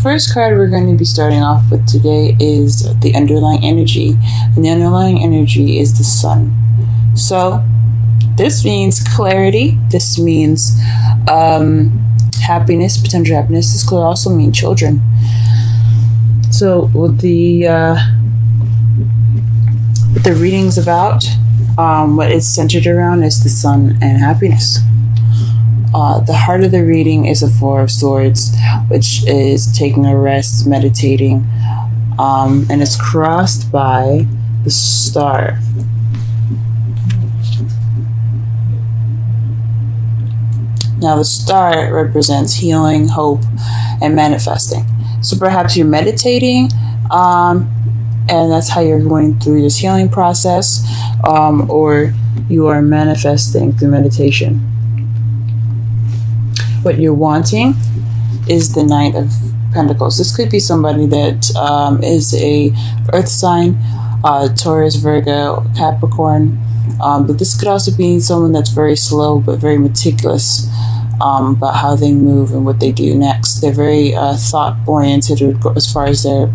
first card we're going to be starting off with today is the underlying energy. And the underlying energy is the sun. So this means clarity. This means happiness, potential happiness. This could also mean children. So what the reading's about, what it's centered around is the sun and happiness. The heart of the reading is a Four of Swords, which is taking a rest, meditating, and it's crossed by the star. Now the star represents healing, hope, and manifesting. So perhaps you're meditating, and that's how you're going through this healing process, or you are manifesting through meditation. What you're wanting is the Knight of Pentacles. This could be somebody that is a earth sign, Taurus, Virgo, Capricorn, but this could also be someone that's very slow but very meticulous about how they move and what they do next. They're very thought-oriented as far as their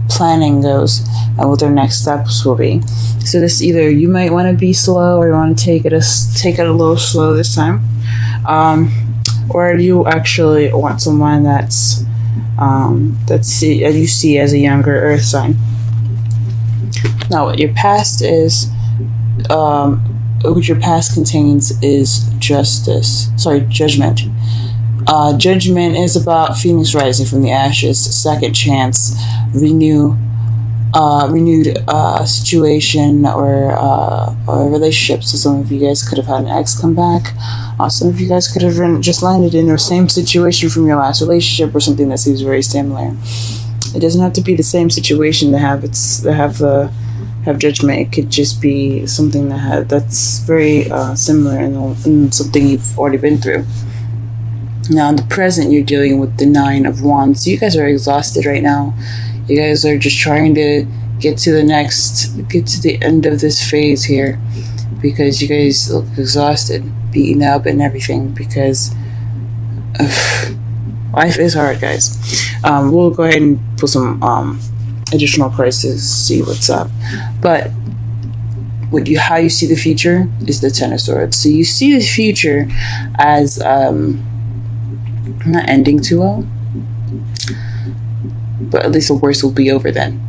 planning goes and what their next steps will be. So this either you might want to be slow or you want to take it a little slow this time, or you actually want someone that's you see as a younger earth sign. Now what your past is, what your past contains is judgment. Judgment is about phoenix rising from the ashes, second chance, renewed situation or a relationship. So some of you guys could have had an ex come back. Some of you guys could have just landed in the same situation from your last relationship or something that seems very similar. It doesn't have to be the same situation to have judgment. It could just be something that's very similar and something you've already been through. Now in the present, you're dealing with the Nine of Wands. So you guys are exhausted right now. You guys are just trying to get to the end of this phase here, because you guys look exhausted, beaten up and everything, because life is hard, guys. We'll go ahead and put some additional prices, see what's up. But how you see the future is the Ten of Swords. So you see the future as not ending too well, but at least the worst will be over then.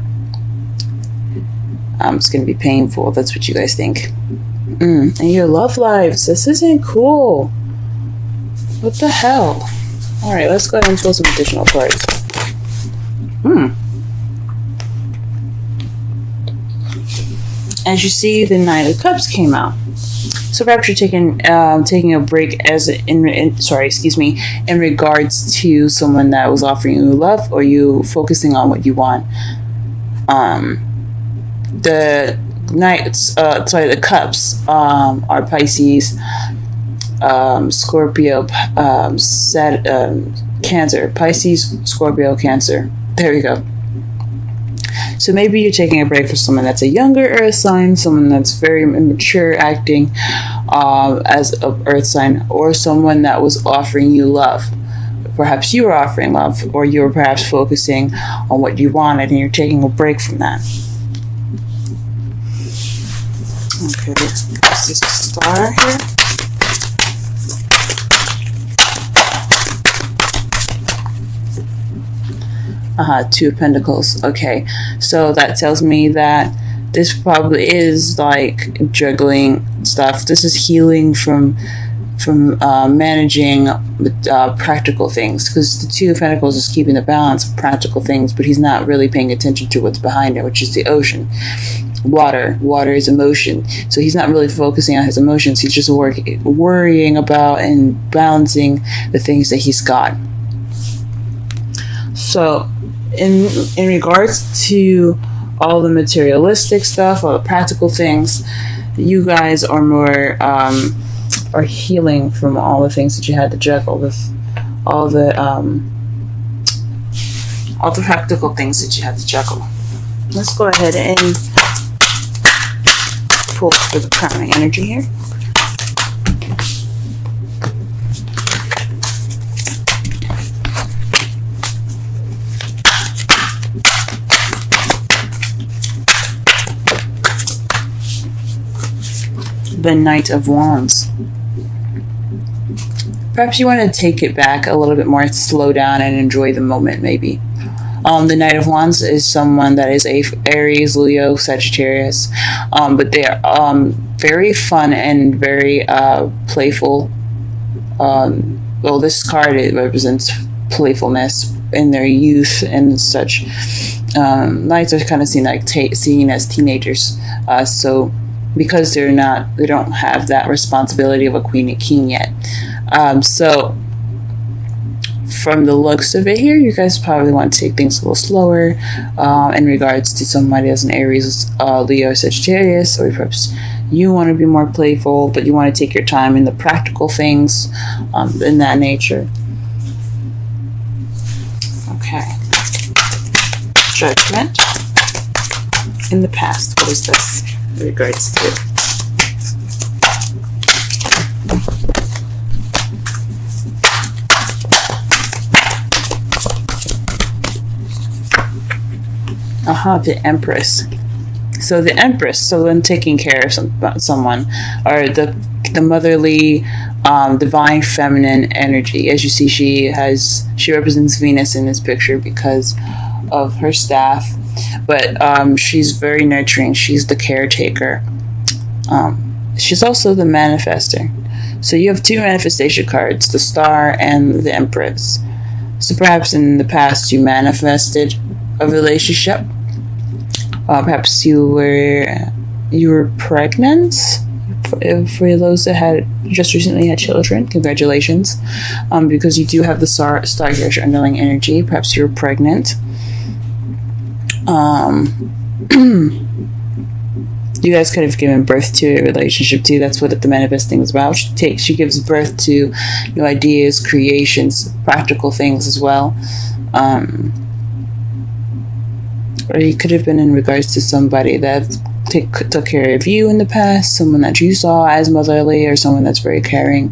It's going to be painful. That's what you guys think. And your love lives. This isn't cool. What the hell? Alright, let's go ahead and pull some additional cards. As you see, the Knight of Cups came out. So perhaps you're taking a break in regards to someone that was offering you love, or you focusing on what you want. The Cups are Pisces, Scorpio, Cancer. Pisces, Scorpio, Cancer. There we go. So maybe you're taking a break for someone that's a younger earth sign, someone that's very immature acting as an earth sign, or someone that was offering you love. Perhaps you were offering love, or you were perhaps focusing on what you wanted and you're taking a break from that. Okay, let's just start here. Two of Pentacles. Okay, so that tells me that this probably is like juggling stuff. This is healing from managing practical things, because the Two of Pentacles is keeping the balance of practical things, but he's not really paying attention to what's behind it, which is the ocean. Water is emotion, so he's not really focusing on his emotions. He's just worrying about and balancing the things that he's got. So in regards to all the materialistic stuff, all the practical things, you guys are more are healing from all the things that you had to juggle with, all the practical things that you had to juggle. Let's go ahead and pull for the crowning energy here. the Knight of Wands. Perhaps you want to take it back a little bit more, slow down and enjoy the moment, maybe. The Knight of Wands is someone that is a Aries, Leo, Sagittarius, but they are very fun and very playful. Well, this card, it represents playfulness in their youth and such. Knights are kind of seen like seen as teenagers, so because they don't have that responsibility of a queen and king yet. So from the looks of it here, you guys probably want to take things a little slower in regards to somebody as an Aries, Leo, Sagittarius, or perhaps you want to be more playful, but you want to take your time in the practical things in that nature. Okay. Judgment in the past. What is this in regards to it? The Empress. So the Empress, so when taking care of someone, or the motherly, divine feminine energy. As you see, she represents Venus in this picture because of her staff, but she's very nurturing. She's the caretaker. She's also the manifester. So you have two manifestation cards, the Star and the Empress. So perhaps in the past you manifested a relationship. Perhaps you were pregnant. For those that had just recently had children, congratulations, because you do have the star here, your underlying energy. Perhaps you're pregnant. You guys could have given birth to a relationship too. That's what the manifesting is about. She gives birth to new ideas, creations, practical things as well. Or you could have been in regards to somebody that took care of you in the past, someone that you saw as motherly, or someone that's very caring,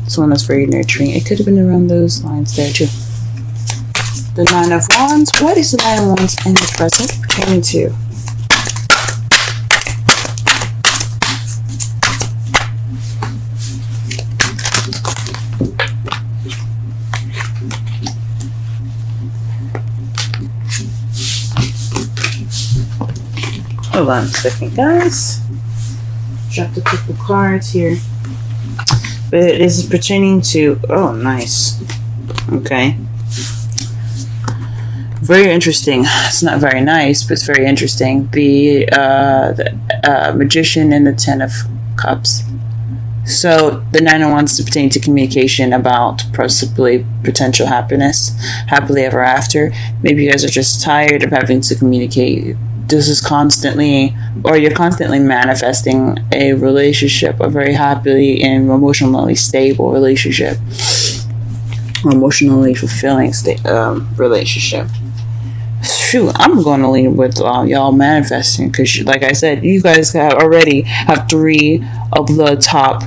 someone that's very nurturing. It could have been around those lines there too. The Nine of Wands. What is the Nine of Wands in the present pertaining to? Hold on a second, guys. Dropped a couple cards here. But it is pertaining to... Oh, nice. Okay. Very interesting. It's not very nice, but it's very interesting. The Magician and the Ten of Cups. So the Nine of Wands is pertaining to communication about possibly potential happiness, happily ever after. Maybe you guys are just tired of having to communicate. This is constantly, or you're constantly manifesting a relationship, a very happily and emotionally stable relationship, or emotionally fulfilling relationship. Shoot, I'm going to lean with y'all manifesting, because like I said, you guys already have three of the top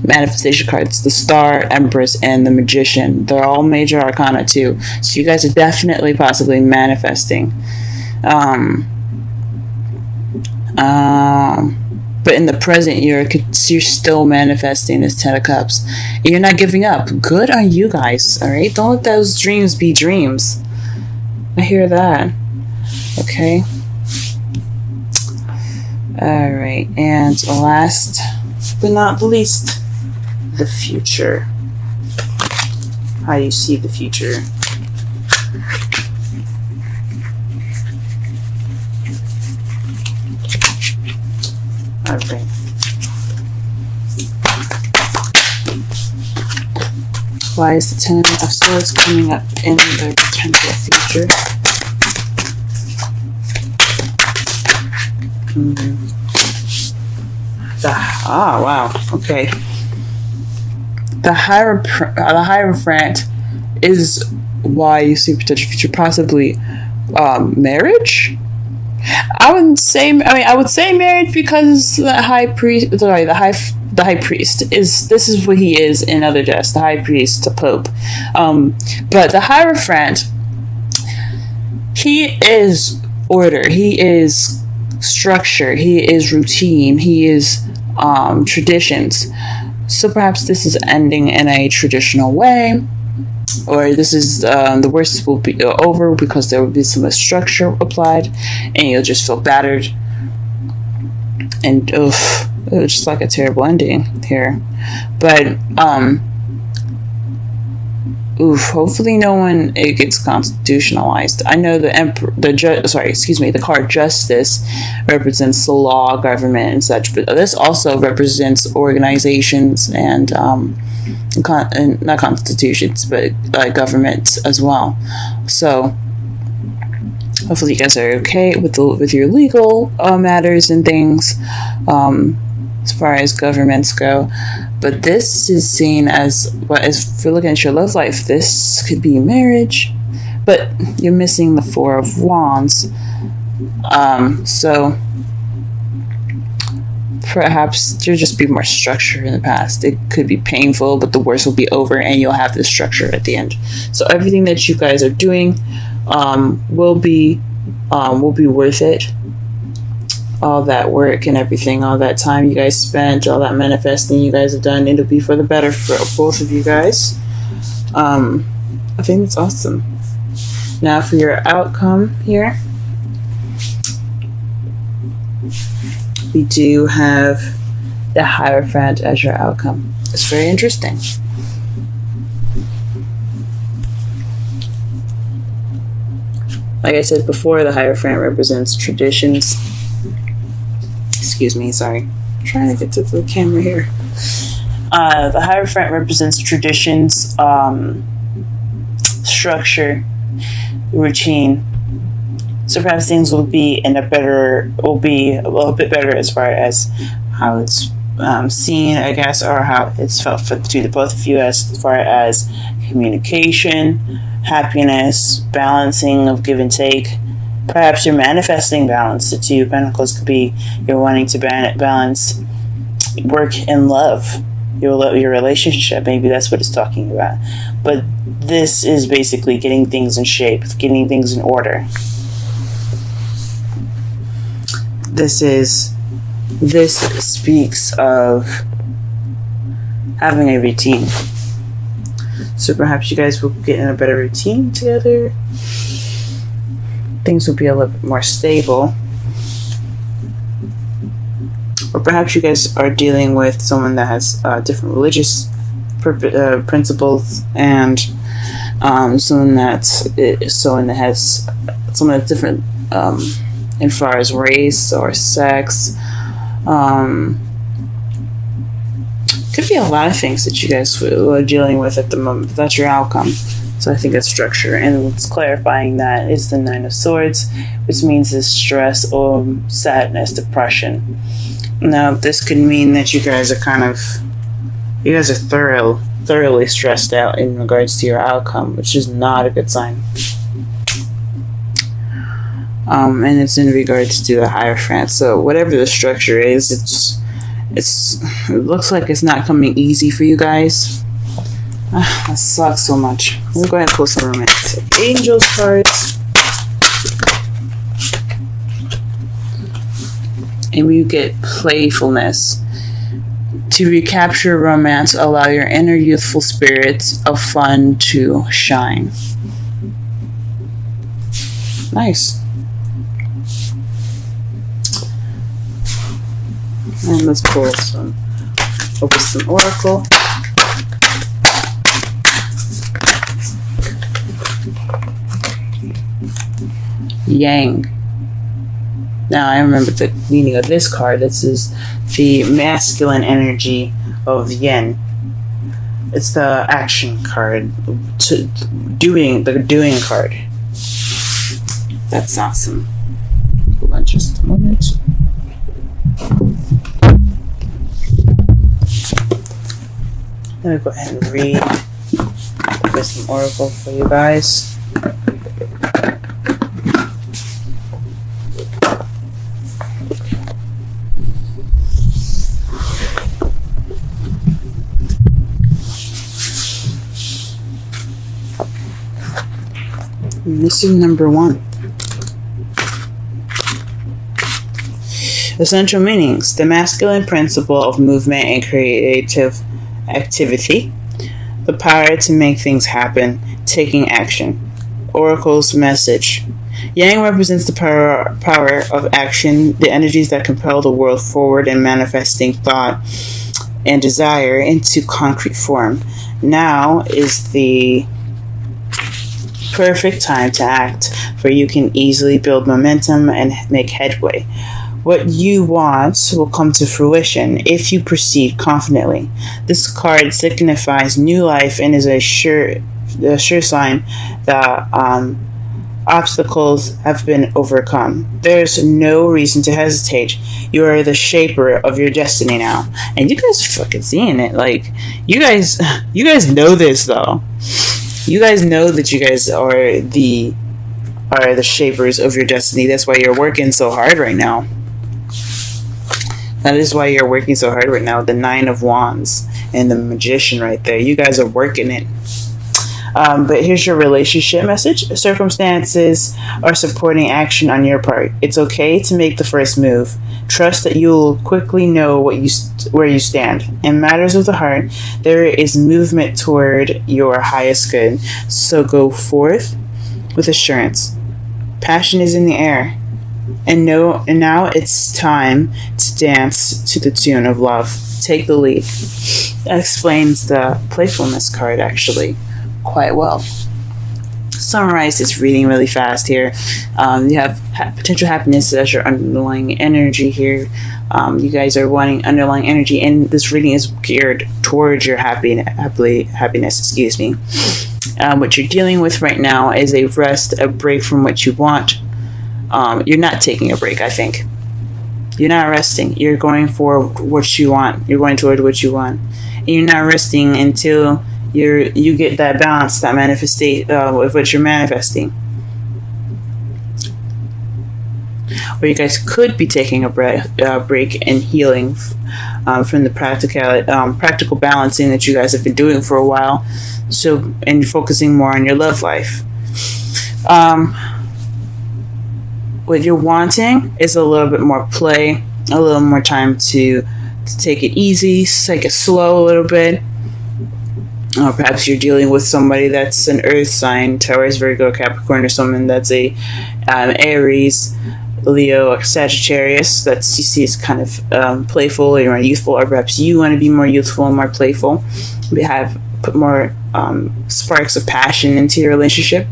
manifestation cards: the Star, Empress, and the Magician. They're all major arcana too, so you guys are definitely possibly manifesting. But in the present, you're still manifesting this Ten of Cups. You're not giving up. Good on you guys. All right, don't let those dreams be dreams. I hear that. Okay. All right, and last but not least, the future. How do you see the future? Okay. Why is the Ten of Swords coming up in the potential future? Wow. Okay. The Hierophant is why you see potential future, possibly marriage. I would say marriage, because the high priest, the high priest this is what he is in other deaths, the high priest, the pope. But the Hierophant, he is order. He is structure. He is routine. He is traditions. So perhaps this is ending in a traditional way, or this is the worst will be over because there will be some structure applied, and you'll just feel battered. And it was just like a terrible ending here. But hopefully no one it gets constitutionalized. I know the the card Justice represents the law, government, and such, but this also represents organizations and not constitutions, but governments as well. So hopefully you guys are okay with your legal matters and things as far as governments go. But this is seen as if you're looking at your love life, this could be marriage, but you're missing the Four of Wands. So perhaps there'll just be more structure in the past. It could be painful, but the worst will be over and you'll have this structure at the end. So everything that you guys are doing will be worth it. All that work and everything, all that time you guys spent, all that manifesting you guys have done, it'll be for the better for both of you guys. I think it's awesome. Now for your outcome here, we do have the Hierophant as your outcome. It's very interesting. Like I said before, the Hierophant represents traditions. Excuse me, sorry. I'm trying to get to the camera here. The Hierophant represents traditions, structure, routine. So perhaps things will be a little bit better as far as how it's seen, I guess, or how it's felt between the both of you as far as communication, happiness, balancing of give and take. Perhaps you're manifesting balance. The Two of Pentacles could be you're wanting to balance work and love, your relationship. Maybe that's what it's talking about. But this is basically getting things in shape, getting things in order. This speaks of having a routine. So perhaps you guys will get in a better routine together. Things will be a little bit more stable. Or perhaps you guys are dealing with someone that has different religious principles, and someone that's different as far as race or sex. Could be a lot of things that you guys are dealing with at the moment. That's your outcome. So I think it's structure, and it's clarifying that is the Nine of Swords, which means it's stress or sadness, depression. Now, this could mean that you guys are thoroughly stressed out in regards to your outcome, which is not a good sign. And it's in regards to the Hierophant. So whatever the structure is, it looks like it's not coming easy for you guys. That sucks so much. We'll go ahead and pull some romantic angels cards. And we get playfulness. To recapture romance, allow your inner youthful spirits of fun to shine. Nice. And let's pull some oracle. Yang. Now I remember the meaning of this card. This is the masculine energy of yin. It's the action card, the doing card. That's awesome. Hold on just a moment. I'm gonna go ahead and read with some oracle for you guys. And this is number 1. Essential meanings: the masculine principle of movement and creative activity, the power to make things happen, taking action. Oracle's message: Yang represents the power of action, the energies that compel the world forward and manifesting thought and desire into concrete form. Now is the perfect time to act, for you can easily build momentum and make headway. What you want will come to fruition if you proceed confidently. This card signifies new life and is a sure sign that obstacles have been overcome. There's no reason to hesitate. You are the shaper of your destiny now, and you guys are fucking seeing it. Like, you guys know this though. You guys know that you guys are the shapers of your destiny. That's why you're working so hard right now. That is why you're working so hard right now. The Nine of Wands and the Magician right there. You guys are working it. But here's your relationship message. Circumstances are supporting action on your part. It's okay to make the first move. Trust that you'll quickly know where you stand. In matters of the heart, there is movement toward your highest good. So go forth with assurance. Passion is in the air. And now it's time to dance to the tune of love. Take the lead. That explains the playfulness card actually quite well. Summarize this reading really fast here. You have potential happiness as your underlying energy here. You guys are wanting underlying energy, and this reading is geared towards your happiness. Excuse me. What you're dealing with right now is a rest, a break from what you want. You're not taking a break, I think. You're not resting. You're going for what you want. You're going toward what you want. And you're not resting until you get that balance, that manifestation with what you're manifesting. Or you guys could be taking a break and healing from the practical balancing that you guys have been doing for a while. So, and focusing more on your love life. What you're wanting is a little bit more play, a little more time to take it easy, take it slow a little bit. Or perhaps you're dealing with somebody that's an earth sign, Taurus, Virgo, Capricorn, or someone that's a Aries, Leo, or Sagittarius. That's, you see, is kind of playful or youthful, or perhaps you want to be more youthful and more playful. Put more sparks of passion into your relationship.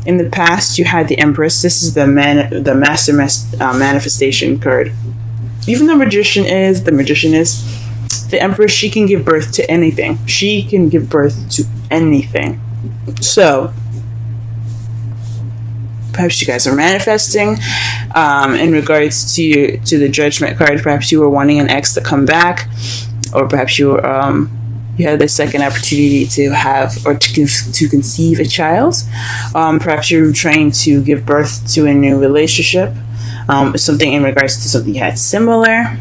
In the past, you had the Empress. This is the master manifestation card. Even the Magician is, the Empress, she can give birth to anything. She can give birth to anything. So, perhaps you guys are manifesting. In regards to the Judgment card, perhaps you were wanting an ex to come back, or perhaps you were you had the second opportunity to have or to conceive a child. Perhaps you're trying to give birth to a new relationship. Something in regards to something you had similar.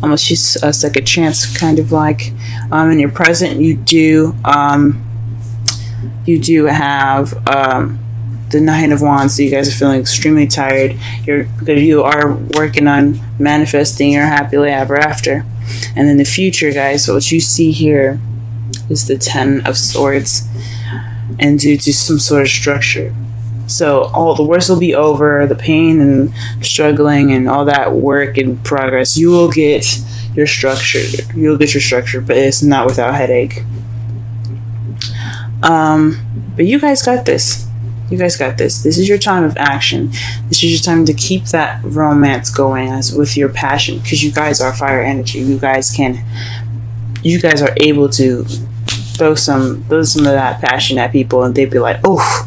Almost just a second chance, kind of like in your present, you do have the Nine of Wands. So you guys are feeling extremely tired. Because you are working on manifesting your happily ever after. And in the future, guys, what you see here is the Ten of Swords, and due to some sort of structure. So all the worst will be over, the pain and struggling and all that work and progress. You will get your structure. You'll get your structure, but it's not without headache. But you guys got this. You guys got this. This is your time of action. This is your time to keep that romance going with your passion, because you guys are fire energy. You guys are able to throw some of that passion at people, and they'd be like, oh,